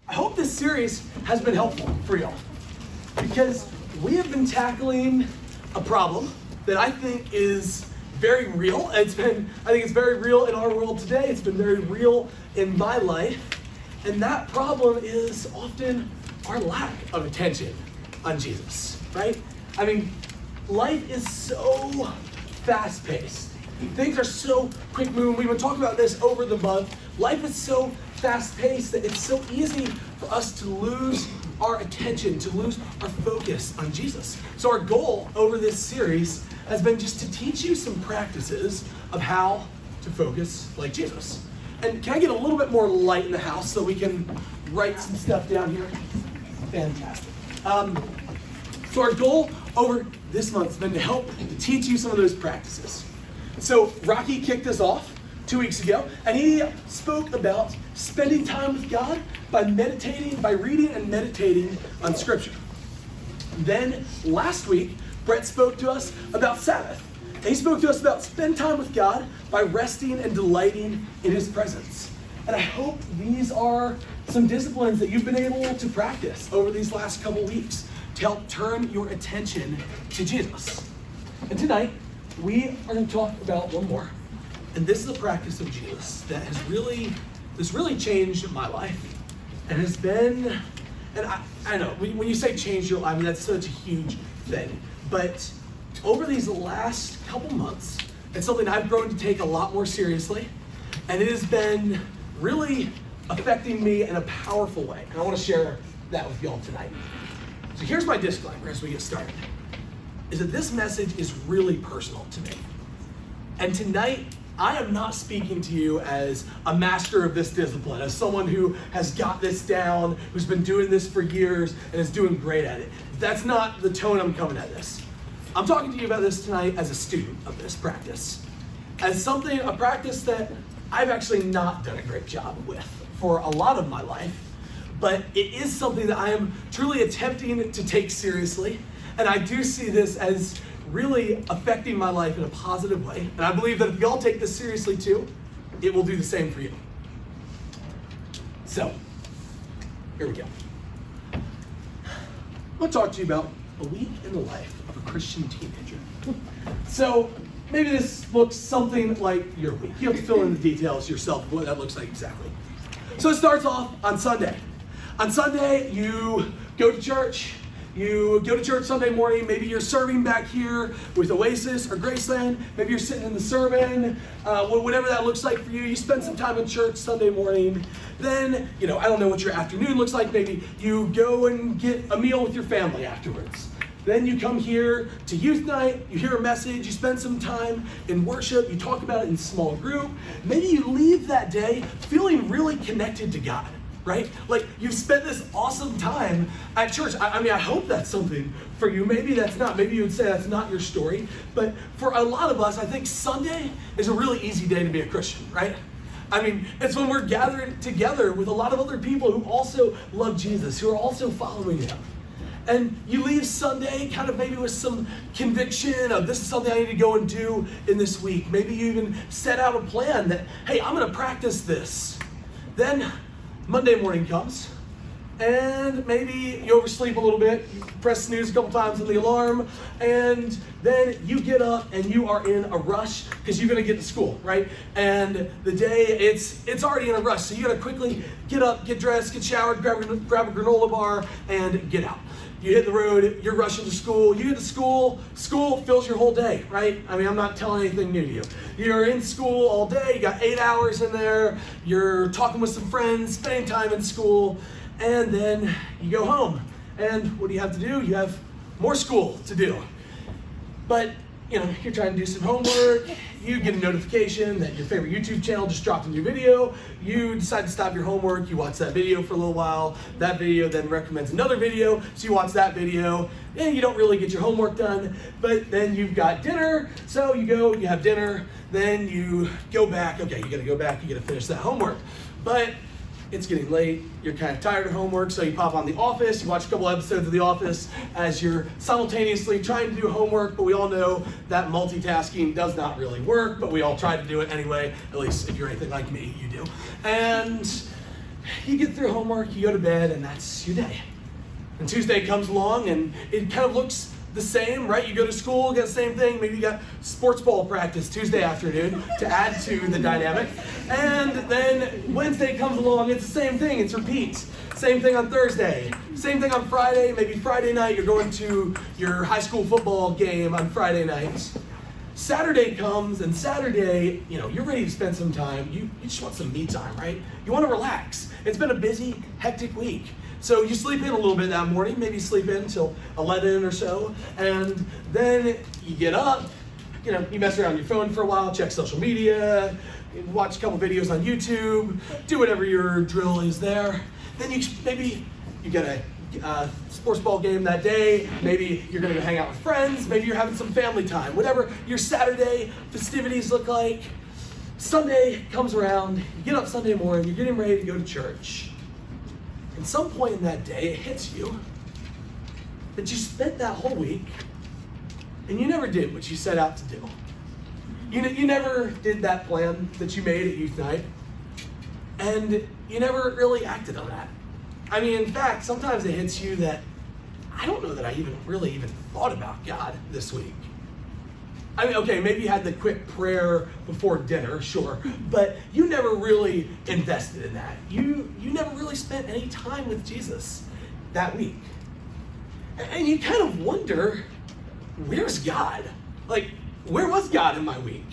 I hope this series has been helpful for y'all, because we have been tackling a problem that I think is very real. I think it's very real in our world today. It's been very real in my life. And that problem is often our lack of attention on Jesus, right? I mean, life is so fast-paced. Things are so quick-moving. We've been talking about this over the month. Life is so fast-paced that it's so easy for us to lose our attention, to lose our focus on Jesus. So our goal over this series has been just to teach you some practices of how to focus like Jesus. And can I get a little bit more light in the house so we can write some stuff down here? Fantastic. So our goal over this month has been to help teach you some of those practices. So Rocky kicked us off 2 weeks ago, and he spoke about spending time with God by reading and meditating on Scripture. Then last week, Brett spoke to us about Sabbath. And he spoke to us about spend time with God by resting and delighting in His presence. And I hope these are some disciplines that you've been able to practice over these last couple weeks to help turn your attention to Jesus. And tonight, we are going to talk about one more. And this is a practice of Jesus that has really changed my life. And has been, and I know, when you say change your life, I mean, that's such a huge thing. But over these last couple months, it's something I've grown to take a lot more seriously. And it has been really affecting me in a powerful way. And I want to share that with y'all tonight. So here's my disclaimer as we get started, is that this message is really personal to me. And tonight, I am not speaking to you as a master of this discipline, as someone who has got this down, who's been doing this for years and is doing great at it. That's not the tone I'm coming at this. I'm talking to you about this tonight as a student of this practice, as a practice that I've actually not done a great job with for a lot of my life, but it is something that I am truly attempting to take seriously, and I do see this as really affecting my life in a positive way, and I believe that if y'all take this seriously too, it will do the same for you. So, here we go. I'm going to talk to you about a week in the life of a Christian teenager. So, maybe this looks something like your week. You have to fill in the details yourself of what that looks like exactly. So it starts off on Sunday. On Sunday, you go to church. You go to church Sunday morning. Maybe you're serving back here with Oasis or Graceland. Maybe you're sitting in the sermon. Whatever that looks like for you, you spend some time in church Sunday morning. Then, I don't know what your afternoon looks like. Maybe you go and get a meal with your family afterwards. Then you come here to youth night, you hear a message, you spend some time in worship, you talk about it in small group. Maybe you leave that day feeling really connected to God. Right? Like you've spent this awesome time at church. I mean, I hope that's something for you. Maybe that's not. Maybe you would say that's not your story. But for a lot of us, I think Sunday is a really easy day to be a Christian, right? I mean, it's when we're gathered together with a lot of other people who also love Jesus, who are also following Him. And you leave Sunday kind of maybe with some conviction of this is something I need to go and do in this week. Maybe you even set out a plan that, hey, I'm going to practice this. Then Monday morning comes, and maybe you oversleep a little bit, you press snooze a couple times on the alarm, and then you get up and you are in a rush because you're gonna get to school, right? And the day, it's already in a rush, so you gotta quickly get up, get dressed, get showered, grab a granola bar, and get out. You hit the road, you're rushing to school, you get to school fills your whole day, right? I mean, I'm not telling anything new to you. You're in school all day, you got 8 hours in there, you're talking with some friends, spending time in school, and then you go home. And what do you have to do? You have more school to do. But, you're trying to do some homework, you get a notification that your favorite YouTube channel just dropped a new video, you decide to stop your homework, you watch that video for a little while, that video then recommends another video, so you watch that video, and you don't really get your homework done, but then you've got dinner, so you go, you have dinner, then you go back, okay, you gotta go back, you gotta finish that homework. But it's getting late, you're kind of tired of homework, so you pop on The Office, you watch a couple episodes of The Office as you're simultaneously trying to do homework, but we all know that multitasking does not really work, but we all try to do it anyway, at least if you're anything like me, you do. And you get through homework, you go to bed, and that's your day. And Tuesday comes along, and it kind of looks the same, right? You go to school, get the same thing. Maybe you got sports ball practice Tuesday afternoon to add to the dynamic. And then Wednesday comes along, it's the same thing, it's repeat. Same thing on Thursday, same thing on Friday, maybe Friday night you're going to your high school football game on Friday night. Saturday comes, and Saturday, you're ready to spend some time. You just want some me time, right? You want to relax. It's been a busy, hectic week. So you sleep in a little bit that morning, maybe sleep in until 11 or so, and then you get up, you mess around on your phone for a while, check social media, watch a couple videos on YouTube, do whatever your drill is there. Then maybe you get a sports ball game that day, maybe you're gonna go hang out with friends, maybe you're having some family time, whatever your Saturday festivities look like. Sunday comes around, you get up Sunday morning, you're getting ready to go to church. At some point in that day, it hits you that you spent that whole week and you never did what you set out to do. You never did that plan that you made at youth night, and you never really acted on that. I mean, in fact, sometimes it hits you that I don't know that I even thought about God this week. I mean, okay, maybe you had the quick prayer before dinner, sure, but you never really invested in that. You never really spent any time with Jesus that week. And you kind of wonder, where's God? Like, where was God in my week?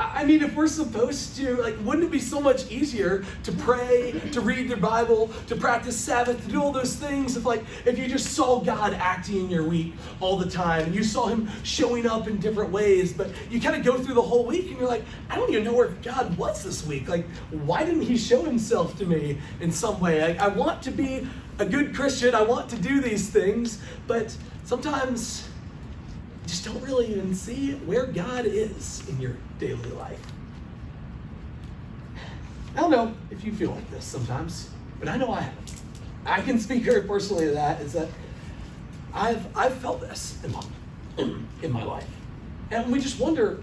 I mean, if we're supposed to, wouldn't it be so much easier to pray, to read the Bible, to practice Sabbath, to do all those things if you just saw God acting in your week all the time, and you saw him showing up in different ways, but you kind of go through the whole week and you're like, I don't even know where God was this week. Why didn't he show himself to me in some way? I want to be a good Christian, I want to do these things, but sometimes just don't really even see where God is in your daily life. I don't know if you feel like this sometimes, but I know I have. I can speak very personally to that, is that I've felt this in my life. And we just wonder,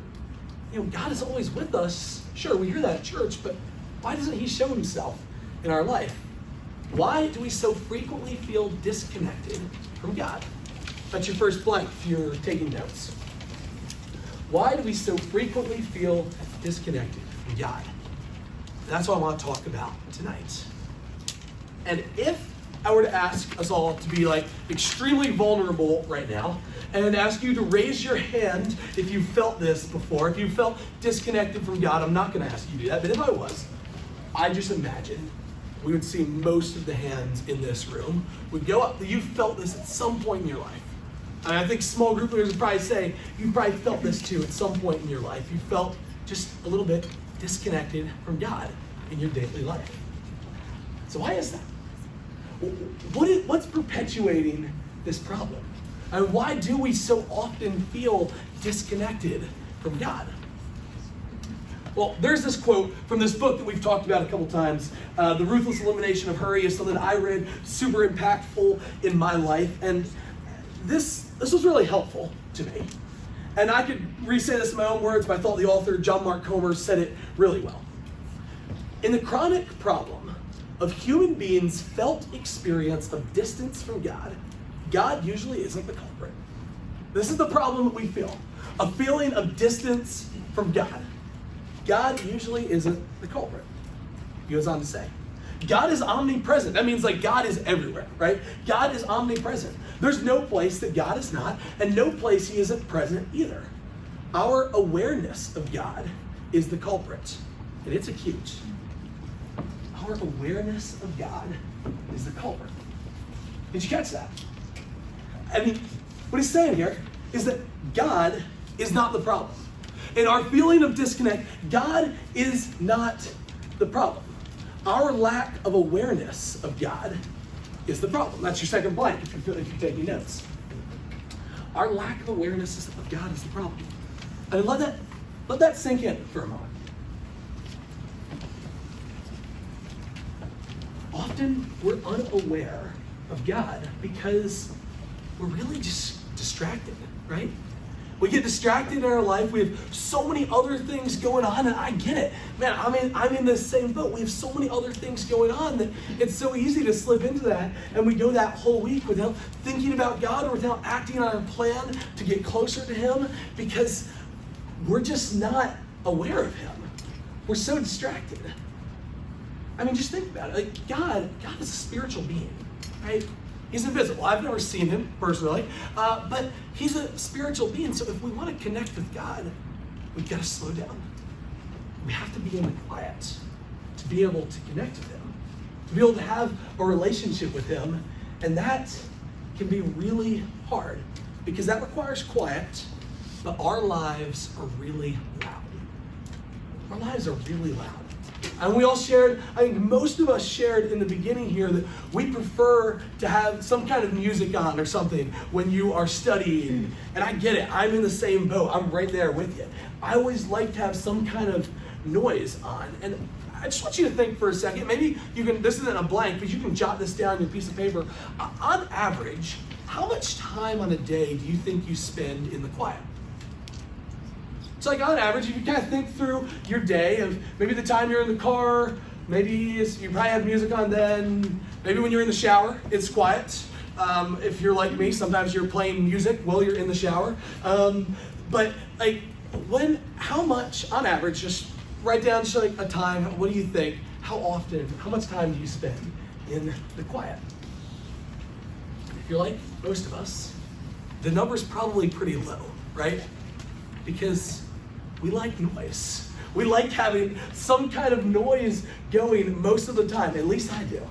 God is always with us. Sure, we hear that at church, but why doesn't he show himself in our life? Why do we so frequently feel disconnected from God? That's your first blank if you're taking notes. Why do we so frequently feel disconnected from God? That's what I want to talk about tonight. And if I were to ask us all to be extremely vulnerable right now, and ask you to raise your hand if you felt this before, if you felt disconnected from God, I'm not going to ask you to do that, but if I was, I just imagine we would see most of the hands in this room would go up. You felt this at some point in your life. And I think small group leaders would probably say, you probably felt this too at some point in your life. You felt just a little bit disconnected from God in your daily life. So why is that? What's perpetuating this problem? And why do we so often feel disconnected from God? Well, there's this quote from this book that we've talked about a couple times. The Ruthless Elimination of Hurry is something I read, super impactful in my life. And this was really helpful to me. And I could re-say this in my own words, but I thought the author, John Mark Comer, said it really well. In the chronic problem of human beings' felt experience of distance from God, God usually isn't the culprit. This is the problem that we feel, a feeling of distance from God. God usually isn't the culprit. He goes on to say, God is omnipresent. That means God is everywhere, right? God is omnipresent. There's no place that God is not, and no place he isn't present either. Our awareness of God is the culprit, and it's acute. Our awareness of God is the culprit. Did you catch that? I mean, what he's saying here is that God is not the problem. In our feeling of disconnect, God is not the problem. Our lack of awareness of God is the problem. That's your second blank if you're taking notes. Our lack of awareness of God is the problem. And let that sink in for a moment. Often we're unaware of God because we're really just distracted, right? We get distracted in our life. We have so many other things going on, and I get it. Man, I'm in the same boat. We have so many other things going on that it's so easy to slip into that, and we go that whole week without thinking about God or without acting on our plan to get closer to Him because we're just not aware of Him. We're so distracted. I mean, just think about it. Like God is a spiritual being, right? He's invisible. I've never seen him personally, but he's a spiritual being. So if we want to connect with God, we've got to slow down. We have to be in the quiet to be able to connect with Him, to be able to have a relationship with Him. And that can be really hard because that requires quiet, but our lives are really loud. Our lives are really loud. And we all shared, I think most of us shared in the beginning here that we prefer to have some kind of music on or something when you are studying. And I get it, I'm in the same boat, I'm right there with you. I always like to have some kind of noise on. And I just want you to think for a second, maybe you can, this isn't a blank, but you can jot this down on your piece of paper. On average, how much time on a day do you think you spend in the quiet? So like on average, if you kind of think through your day of maybe the time you're in the car, maybe you probably have music on then, maybe when you're in the shower, it's quiet. If you're like me, sometimes you're playing music while you're in the shower. But like how much on average, just write down just like a time, what do you think, how often, how much time do you spend in the quiet? If you're like most of us, the number's probably pretty low, right? Because we like noise. We like having some kind of noise going most of the time, at least I do.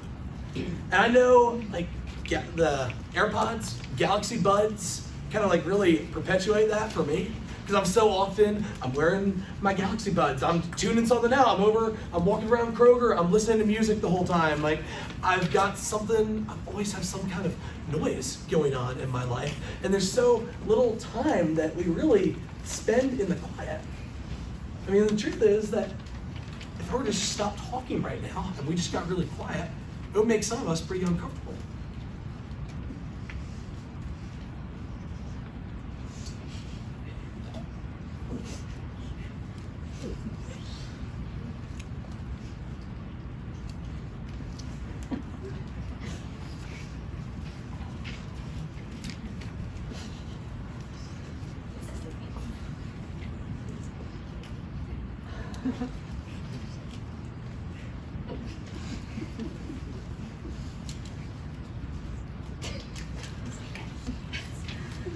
And I know like the AirPods, Galaxy Buds, kind of like really perpetuate that for me. Because I'm wearing my Galaxy Buds. I'm tuning something out. I'm walking around Kroger. I'm listening to music the whole time. Like I've got something, I always have some kind of noise going on in my life. And there's so little time that we really spend in the quiet. I mean, the truth is that if we were to just stop talking right now and we just got really quiet, it would make some of us pretty uncomfortable.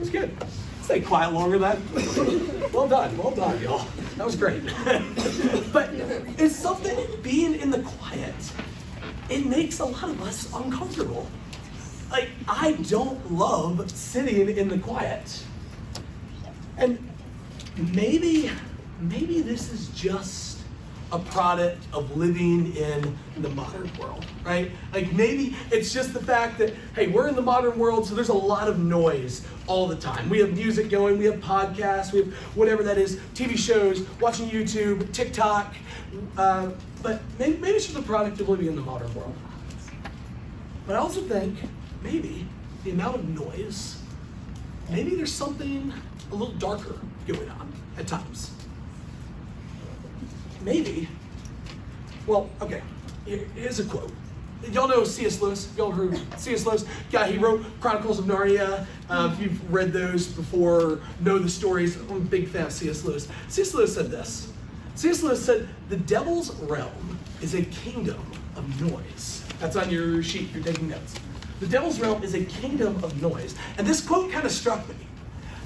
It's good. Stay quiet longer than that. Well done, y'all. That was great. But it's something, being in the quiet, it makes a lot of us uncomfortable. Like, I don't love sitting in the quiet. And maybe this is just a product of living in the modern world, right? Like maybe it's just the fact that, hey, we're in the modern world, so there's a lot of noise all the time. We have music going, we have podcasts, we have whatever that is, TV shows, watching YouTube, TikTok, but maybe it's just a product of living in the modern world. But I also think maybe the amount of noise, maybe there's something a little darker going on at times. Maybe, well, okay, here's a quote. Y'all know C.S. Lewis? Y'all heard C.S. Lewis? Guy, he wrote Chronicles of Narnia. If you've read those before, know the stories, I'm a big fan of C.S. Lewis. C.S. Lewis said this. C.S. Lewis said, "The devil's realm is a kingdom of noise." That's on your sheet if you're taking notes. The devil's realm is a kingdom of noise. And this quote kind of struck me.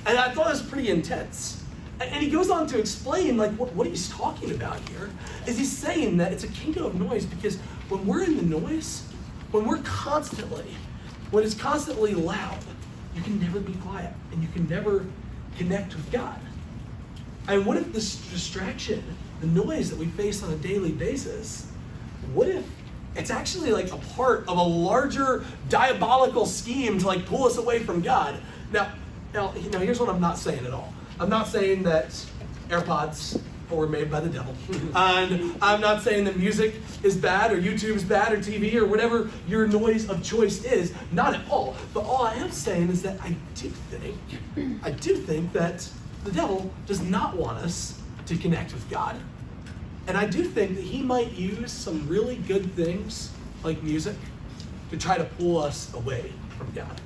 And I thought it was pretty intense. And he goes on to explain, like, what he's talking about here is he's saying that it's a kingdom of noise because when we're in the noise, when it's constantly loud, you can never be quiet and you can never connect with God. And what if this distraction, the noise that we face on a daily basis, what if it's actually like a part of a larger diabolical scheme to like pull us away from God? Now, here's what I'm not saying at all. I'm not saying that AirPods were made by the devil. And I'm not saying that music is bad or YouTube is bad or TV or whatever your noise of choice is. Not at all. But all I am saying is that I do think that the devil does not want us to connect with God. And I do think that he might use some really good things, like music, to try to pull us away from God.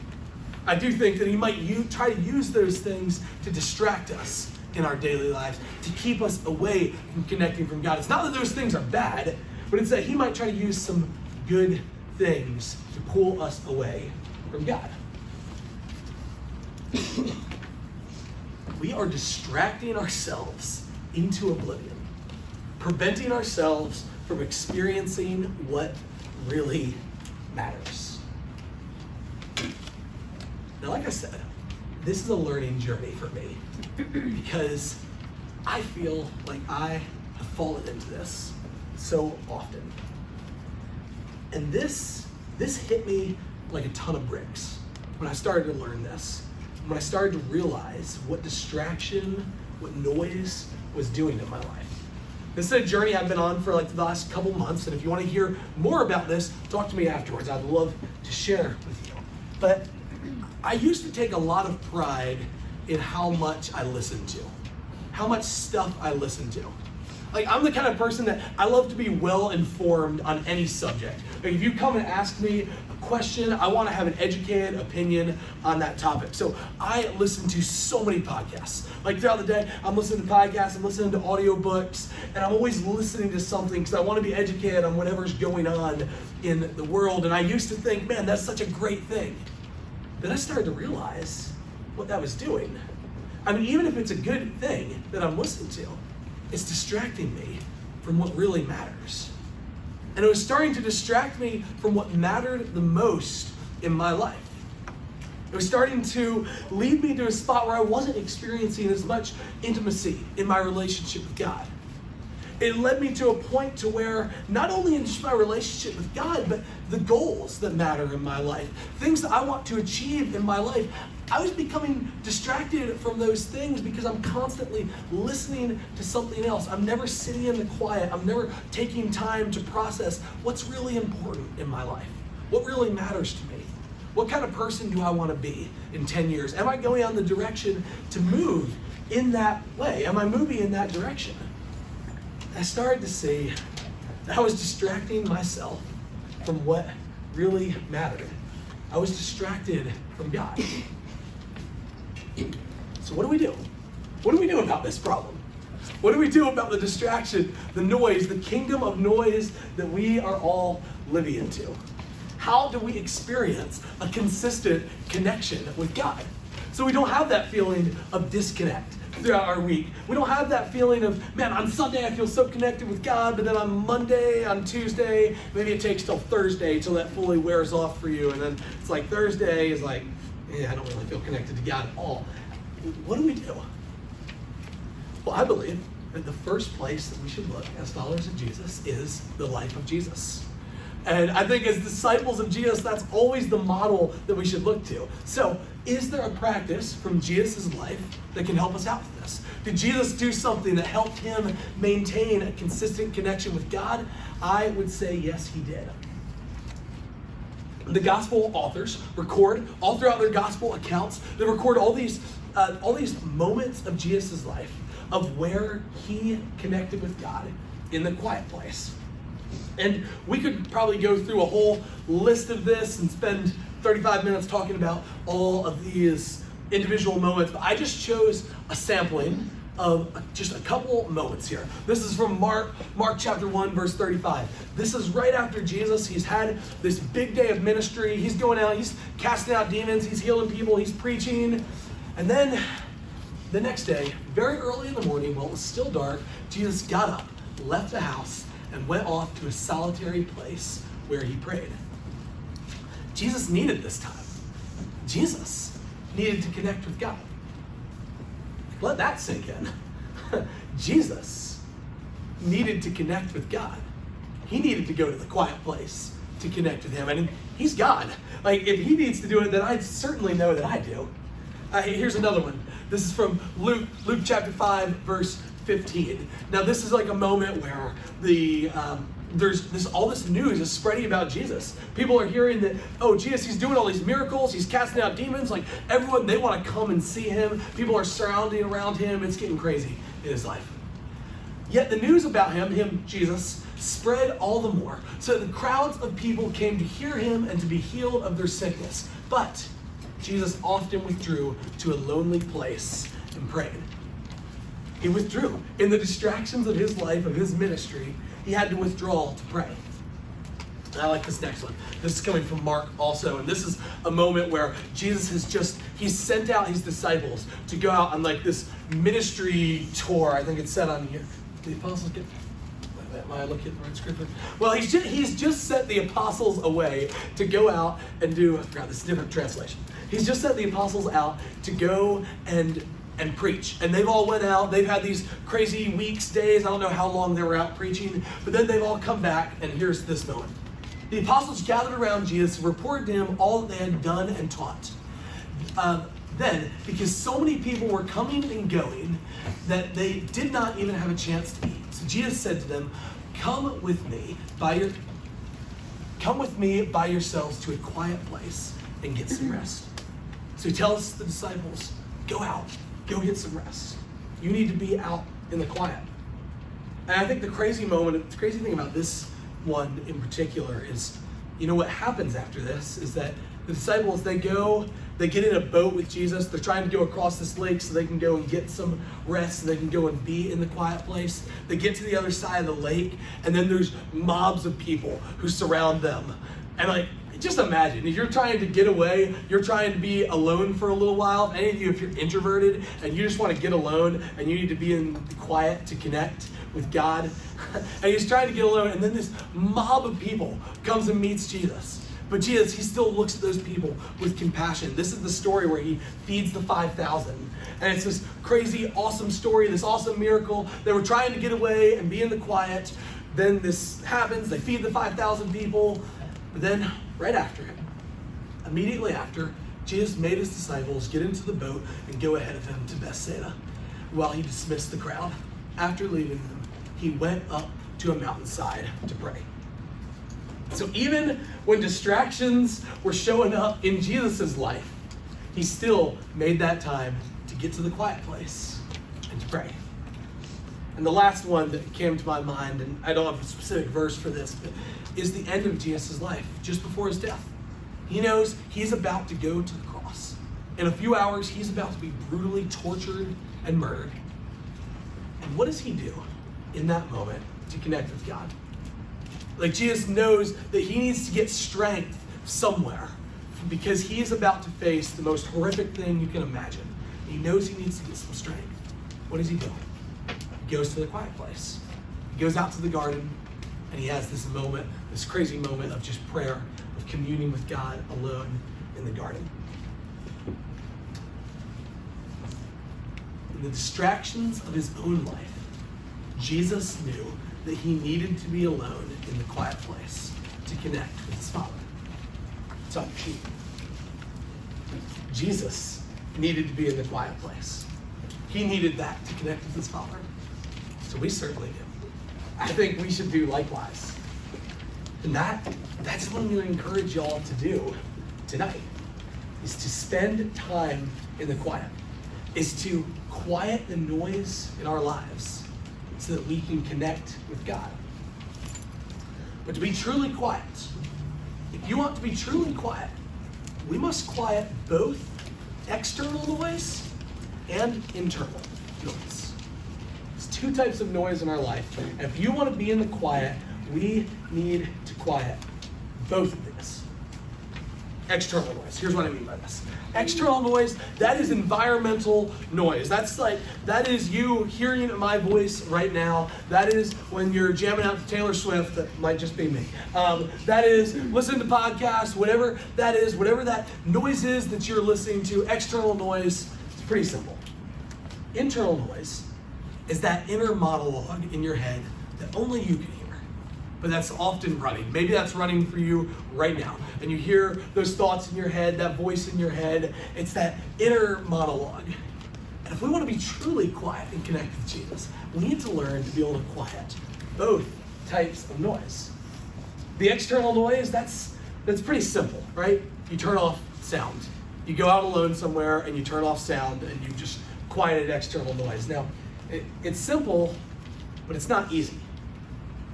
I do think that he might try to use those things to distract us in our daily lives, to keep us away from connecting from God. It's not that those things are bad, but it's that he might try to use some good things to pull us away from God. We are distracting ourselves into oblivion, preventing ourselves from experiencing what really matters. Now, like I said, this is a learning journey for me because I feel like I have fallen into this so often. And this hit me like a ton of bricks when I started to learn this, when I started to realize what distraction, what noise was doing in my life. This is a journey I've been on for like the last couple months, and if you want to hear more about this, talk to me afterwards. I'd love to share with you. But I used to take a lot of pride in how much I listened to, how much stuff I listened to. Like, I'm the kind of person that I love to be well informed on any subject. Like, if you come and ask me a question, I want to have an educated opinion on that topic. So I listen to so many podcasts. Like, throughout the day, I'm listening to podcasts, I'm listening to audiobooks, and I'm always listening to something because I want to be educated on whatever's going on in the world. And I used to think, man, that's such a great thing. Then I started to realize what that was doing. I mean, even if it's a good thing that I'm listening to, it's distracting me from what really matters. And it was starting to distract me from what mattered the most in my life. It was starting to lead me to a spot where I wasn't experiencing as much intimacy in my relationship with God. It led me to a point to where not only in just my relationship with God, but the goals that matter in my life, things that I want to achieve in my life, I was becoming distracted from those things because I'm constantly listening to something else. I'm never sitting in the quiet. I'm never taking time to process what's really important in my life, what really matters to me. What kind of person do I want to be in 10 years? Am I going on the direction to move in that way? Am I moving in that direction? I started to see that I was distracting myself from what really mattered. I was distracted from God. So what do we do? What do we do about this problem? What do we do about the distraction, the noise, the kingdom of noise that we are all living into? How do we experience a consistent connection with God? So we don't have that feeling of disconnect throughout our week. We don't have that feeling of, man, on Sunday I feel so connected with God, but then on Monday, on Tuesday, maybe it takes till Thursday till that fully wears off for you. And then it's like Thursday is like, I don't really feel connected to God at all. What do we do? Well, I believe that the first place that we should look as followers of Jesus is the life of Jesus. And I think as disciples of Jesus, that's always the model that we should look to. So, is there a practice from Jesus' life that can help us out with this? Did Jesus do something that helped him maintain a consistent connection with God? I would say yes, he did. The gospel authors record all throughout their gospel accounts, they record all these moments of Jesus' life of where he connected with God in the quiet place. And we could probably go through a whole list of this and spend 35 minutes talking about all of these individual moments, but I just chose a sampling of just a couple moments here. This is from Mark chapter 1, verse 35. This is right after Jesus. He's had this big day of ministry. He's going out, he's casting out demons, he's healing people, he's preaching. And then the next day, very early in the morning, while it was still dark, Jesus got up, left the house, and went off to a solitary place where he prayed. Jesus needed this time. Jesus needed to connect with God. Let that sink in. Jesus needed to connect with God. He needed to go to the quiet place to connect with him. And he's God. Like, if he needs to do it, then I certainly know that I do. Here's another one. This is from Luke chapter 5, verse 15. Now, this is like a moment where there's all this news is spreading about Jesus. People are hearing that, oh, Jesus, he's doing all these miracles. He's casting out demons. Like, everyone, they want to come and see him. People are surrounding around him. It's getting crazy in his life. Yet the news about him, Jesus, spread all the more. So the crowds of people came to hear him and to be healed of their sickness. But Jesus often withdrew to a lonely place and prayed. He withdrew. In the distractions of his life, of his ministry, he had to withdraw to pray. And I like this next one. This is coming from Mark also. And this is a moment where Jesus he sent out his disciples to go out on like this ministry tour. I think it's said on here. The apostles get... Am I looking at the right scripture? Well, he's just sent the apostles away to go out and do... I forgot, this is a different translation. He's just sent the apostles out to go and preach. And they've all went out. They've had these crazy weeks, days. I don't know how long they were out preaching. But then they've all come back, and here's this moment. The apostles gathered around Jesus and reported to him all that they had done and taught. Then, because so many people were coming and going, that they did not even have a chance to eat. So Jesus said to them, Come with me by yourselves to a quiet place and get some rest. So he tells the disciples, go out, go get some rest. You need to be out in the quiet. And I think the crazy thing about this one in particular is, what happens after this is that the disciples, they get in a boat with Jesus. They're trying to go across this lake so they can go and get some rest, so they can go and be in the quiet place. They get to the other side of the lake, and then there's mobs of people who surround them. And just imagine, if you're trying to get away, you're trying to be alone for a little while. If any of you, if you're introverted and you just want to get alone and you need to be in the quiet to connect with God, and he's trying to get alone, and then this mob of people comes and meets Jesus. But Jesus, he still looks at those people with compassion. This is the story where he feeds the 5,000. And it's this crazy, awesome story, this awesome miracle. They were trying to get away and be in the quiet. Then this happens. They feed the 5,000 people. But then, right after him, immediately after, Jesus made his disciples get into the boat and go ahead of him to Bethsaida while he dismissed the crowd. After leaving them, he went up to a mountainside to pray. So even when distractions were showing up in Jesus' life, he still made that time to get to the quiet place and to pray. And the last one that came to my mind, and I don't have a specific verse for this, but is the end of Jesus' life, just before his death. He knows he's about to go to the cross. In a few hours, he's about to be brutally tortured and murdered. And what does he do in that moment to connect with God? Jesus knows that he needs to get strength somewhere because he is about to face the most horrific thing you can imagine. He knows he needs to get some strength. What does he do? He goes to the quiet place. He goes out to the garden, and he has this moment, this crazy moment of just prayer, of communing with God alone in the garden. In the distractions of his own life, Jesus knew that he needed to be alone in the quiet place to connect with his Father. So, Jesus needed to be in the quiet place. He needed that to connect with his Father. So we certainly do. I think we should do likewise. And that's what I'm going to encourage y'all to do tonight, is to spend time in the quiet, is to quiet the noise in our lives so that we can connect with God. But to be truly quiet, if you want to be truly quiet, we must quiet both external noise and internal noise. There's two types of noise in our life. And if you want to be in the quiet, we need to quiet both of these. External noise. Here's what I mean by this. External noise, that is environmental noise. That is you hearing my voice right now. That is when you're jamming out to Taylor Swift. That might just be me. That is listening to podcasts, whatever that is, whatever that noise is that you're listening to. External noise, it's pretty simple. Internal noise is that inner monologue in your head that only you can hear. But that's often running. Maybe that's running for you right now. And you hear those thoughts in your head, that voice in your head. It's that inner monologue. And if we want to be truly quiet and connect with Jesus, we need to learn to be able to quiet both types of noise. The external noise, that's pretty simple, right? You turn off sound. You go out alone somewhere and you turn off sound and you just quiet external noise. Now, it's simple, but it's not easy.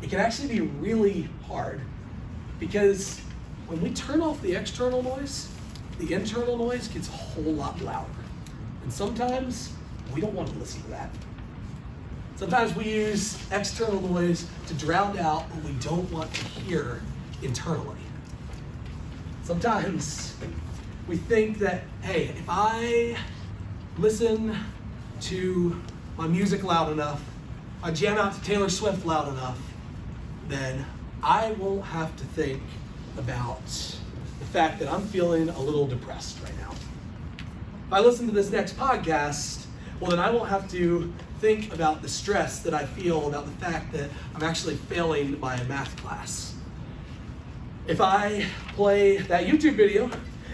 It can actually be really hard because when we turn off the external noise, the internal noise gets a whole lot louder. And sometimes we don't want to listen to that. Sometimes we use external noise to drown out what we don't want to hear internally. Sometimes we think that, hey, if I listen to my music loud enough, I jam out to Taylor Swift loud enough, then I won't have to think about the fact that I'm feeling a little depressed right now. If I listen to this next podcast, well, then I won't have to think about the stress that I feel about the fact that I'm actually failing my math class. If I play that YouTube video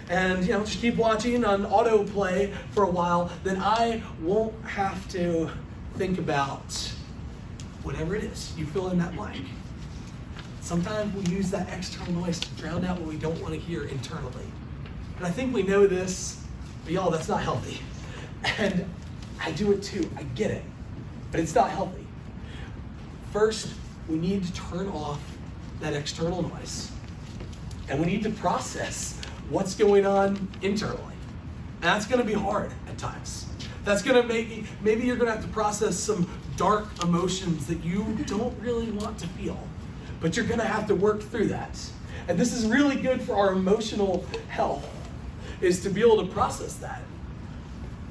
and just keep watching on autoplay for a while, then I won't have to think about whatever it is. You fill in that blank. Sometimes we use that external noise to drown out what we don't want to hear internally. And I think we know this, but y'all, that's not healthy. And I do it too, I get it, but it's not healthy. First, we need to turn off that external noise. And we need to process what's going on internally. And that's gonna be hard at times. That's gonna maybe you're gonna have to process some dark emotions that you don't really want to feel, but you're gonna have to work through that. And this is really good for our emotional health, is to be able to process that.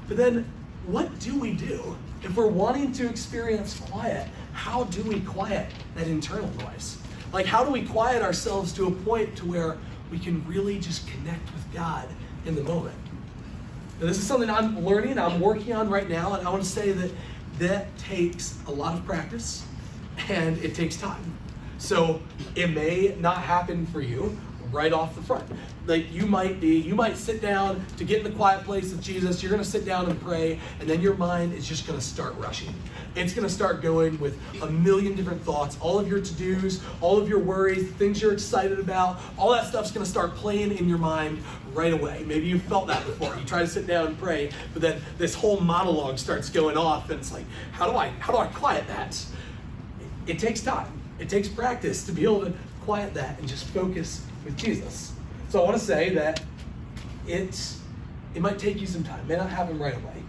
But then what do we do if we're wanting to experience quiet? How do we quiet that internal noise? Like, how do we quiet ourselves to a point to where we can really just connect with God in the moment? Now, this is something I'm learning, I'm working on right now, and I want to say that takes a lot of practice and it takes time. So it may not happen for you right off the front. Like you might sit down to get in the quiet place with Jesus, you're gonna sit down and pray, and then your mind is just gonna start rushing. It's gonna start going with a million different thoughts, all of your to-dos, all of your worries, things you're excited about, all that stuff's gonna start playing in your mind right away. Maybe you've felt that before. You try to sit down and pray, but then this whole monologue starts going off, and it's like, how do I quiet that? It takes time. It takes practice to be able to quiet that and just focus with Jesus. So I want to say that it might take you some time. It may not happen right away.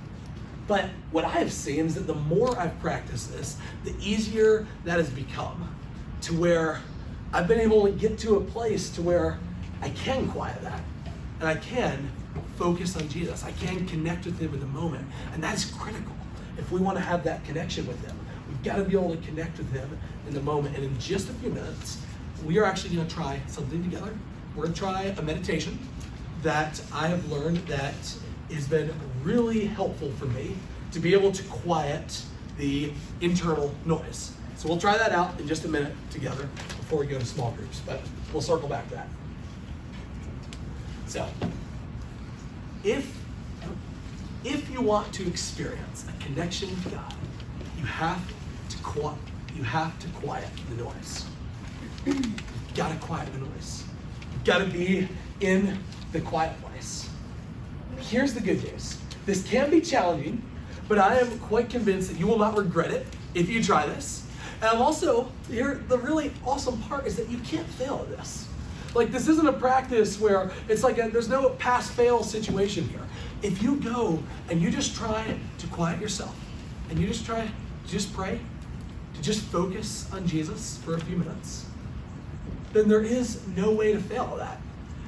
But what I have seen is that the more I've practiced this, the easier that has become, to where I've been able to get to a place to where I can quiet that. And I can focus on Jesus. I can connect with him in the moment. And that's critical if we want to have that connection with him. We've got to be able to connect with him in the moment. And in just a few minutes, we are actually going to try something together. We're going to try a meditation that I have learned that has been really helpful for me to be able to quiet the internal noise. So we'll try that out in just a minute together before we go to small groups, but we'll circle back to that. So, if you want to experience a connection with God, you have to quiet the noise. You've got to quiet the noise. You've got to be in the quiet place. Here's the good news. This can be challenging, but I am quite convinced that you will not regret it if you try this. And I'm also, the really awesome part is that you can't fail at this. Like, this isn't a practice where it's like there's no pass-fail situation here. If you go and you just try to quiet yourself, and you just try to just pray, to just focus on Jesus for a few minutes, then there is no way to fail at that.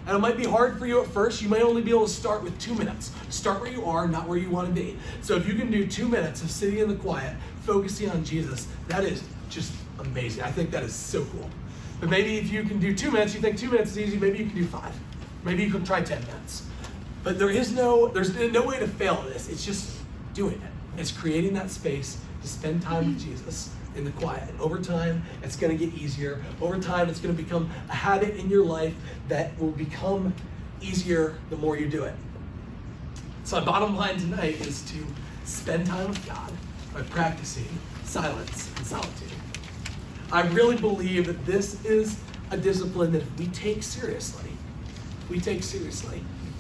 And it might be hard for you at first. You might only be able to start with 2 minutes. Start where you are, not where you want to be. So if you can do 2 minutes of sitting in the quiet, focusing on Jesus, that is just amazing. I think that is so cool. But maybe if you can do 2 minutes, you think 2 minutes is easy, maybe you can do 5. Maybe you can try 10 minutes. But there's no way to fail at this. It's just doing it. It's creating that space to spend time with Jesus in the quiet. And over time, it's going to get easier. Over time, it's going to become a habit in your life that will become easier the more you do it. So my bottom line tonight is to spend time with God by practicing silence and solitude. I really believe that this is a discipline that if we take seriously,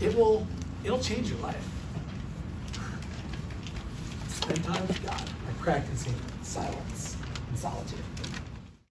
it'll change your life. Spend time with God by practicing silence and solitude.